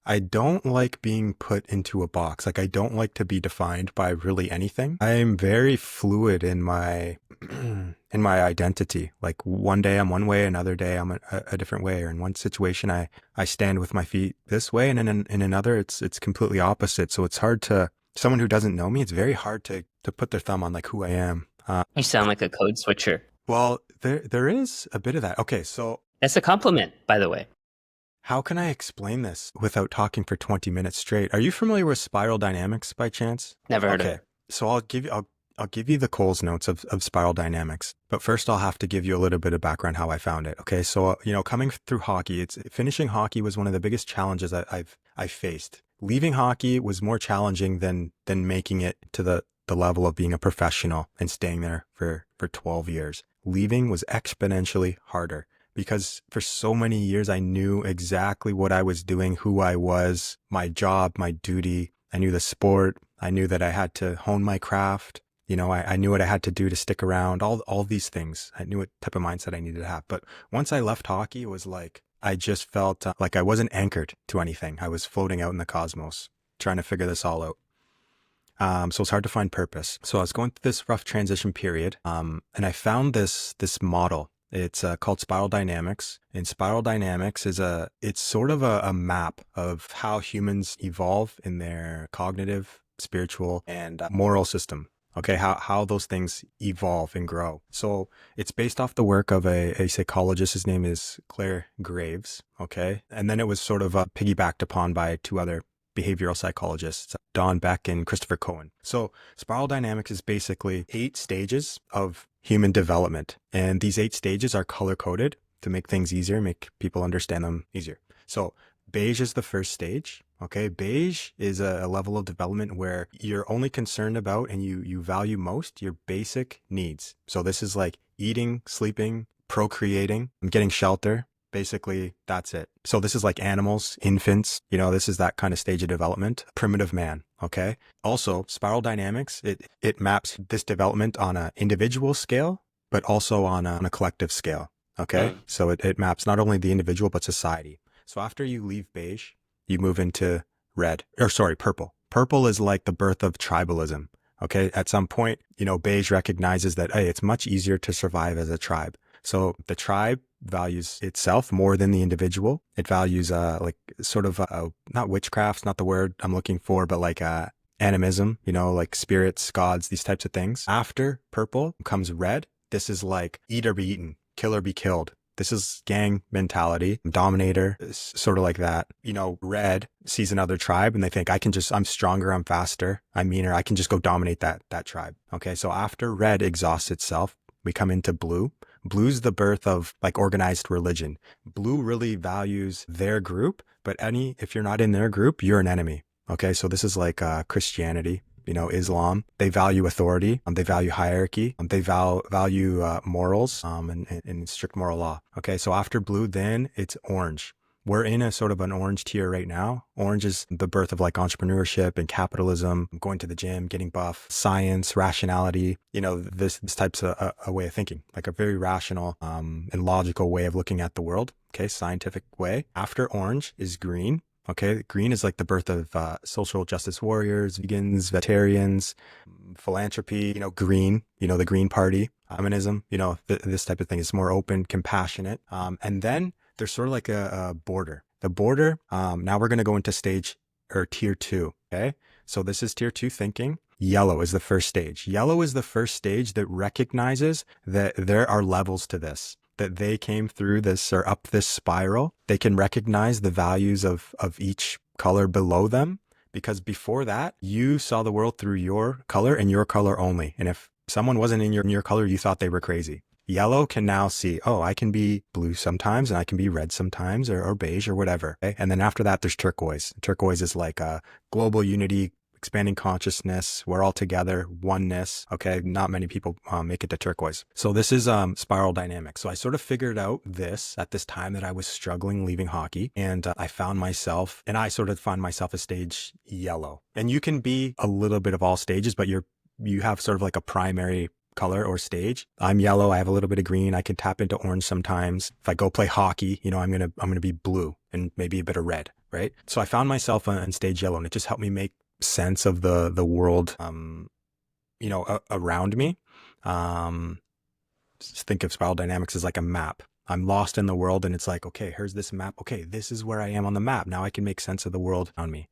I don't like being put into a box. Like I don't like to be defined by really anything. I'm very fluid in my in my identity. Like one day I'm one way, another day I'm a different way. Or in one situation I stand with my feet this way, and in another it's completely opposite. So it's hard to someone who doesn't know me. It's very hard to put their thumb on like who I am. You sound like a code switcher. Well, there is a bit of that. Okay, so That's a compliment, by the way. how can I explain this without talking for 20 minutes straight? Are you familiar with spiral dynamics by chance? Never heard of Okay. it. So I'll give you the Coles notes of spiral dynamics. But first I'll have to give you a little bit of background how I found it. Okay. So coming through hockey, it's finishing hockey was one of the biggest challenges I've faced. Leaving hockey was more challenging than making it to the level of being a professional and staying there for 12 years. Leaving was exponentially harder because for so many years I knew exactly what I was doing, who I was, my job, my duty. I knew the sport. I knew that I had to hone my craft. I knew what I had to do to stick around, all these things. I knew what type of mindset I needed to have. But once I left hockey, it was like I just felt like I wasn't anchored to anything. I was floating out in the cosmos, trying to figure this all out. So it's hard to find purpose. So I was going through this rough transition period, and I found this model. It's called Spiral Dynamics, and Spiral Dynamics it's sort of a map of how humans evolve in their cognitive, spiritual, and moral system. Okay, how those things evolve and grow. So it's based off the work of a psychologist. His name is Claire Graves. Okay, and then it was sort of piggybacked upon by two other behavioral psychologists, Don Beck and Christopher Cohen. So spiral dynamics is basically 8 stages of human development. And these 8 stages are color coded to make things easier, make people understand them easier. So beige is the first stage. Okay. Beige is a level of development where you're only concerned about and you value most your basic needs. So this is like eating, sleeping, procreating, getting shelter. Basically, that's it. So this is like animals, infants, this is that kind of stage of development, primitive man. Okay. Also, spiral dynamics, it maps this development on an individual scale, but also on a collective scale. Okay. Mm. So it maps not only the individual, but society. So after you leave beige, you move into purple. Purple is like the birth of tribalism. Okay. At some point, beige recognizes that, hey, it's much easier to survive as a tribe. So the tribe values itself more than the individual. It values like sort of not witchcraft's not the word I'm looking for, but like animism, like spirits, gods, these types of things. After purple comes red. This is like eat or be eaten, kill or be killed. This is gang mentality, dominator, sort of like that. Red sees another tribe and they think I'm stronger, I'm faster, I'm meaner, I can just go dominate that tribe. Okay, so after red exhausts itself, we come into blue. Blue's the birth of like organized religion. Blue really values their group, but if you're not in their group, you're an enemy. Okay, so this is like Christianity, Islam. They value authority, they value hierarchy, they value morals, and strict moral law. Okay, so after blue, then it's orange. We're in a sort of an orange tier right now. Orange is the birth of like entrepreneurship and capitalism, going to the gym, getting buff, science, rationality, this type's a way of thinking, like a very rational and logical way of looking at the world. Okay, scientific way. After orange is green. Okay, green is like the birth of social justice warriors, vegans, vegetarians, philanthropy, green, the Green Party, feminism, this type of thing is more open, compassionate. And then there's sort of like a border. The border, now we're going to go into stage or tier 2. Okay. So this is tier 2 thinking. Yellow is the first stage. Yellow is the first stage that recognizes that there are levels to this, that they came through this or up this spiral. They can recognize the values of each color below them, because before that, you saw the world through your color and your color only. And if someone wasn't in your color, you thought they were crazy. Yellow can now see, oh, I can be blue sometimes and I can be red sometimes or beige or whatever. Okay? And then after that, there's turquoise. Turquoise is like a global unity, expanding consciousness. We're all together, oneness. Okay. Not many people make it to turquoise. So this is spiral dynamics. So I sort of figured out this at this time that I was struggling leaving hockey, and I sort of found myself at stage yellow. And you can be a little bit of all stages, but you have sort of like a primary color or stage. I'm yellow. I have a little bit of green. I can tap into orange sometimes. If I go play hockey, I'm going to be blue and maybe a bit of red. right? So I found myself on stage yellow, and it just helped me make sense of the world, around me. Um, just think of spiral dynamics as like a map. I'm lost in the world, and it's like, okay, here's this map. Okay, this is where I am on the map. Now I can make sense of the world around me.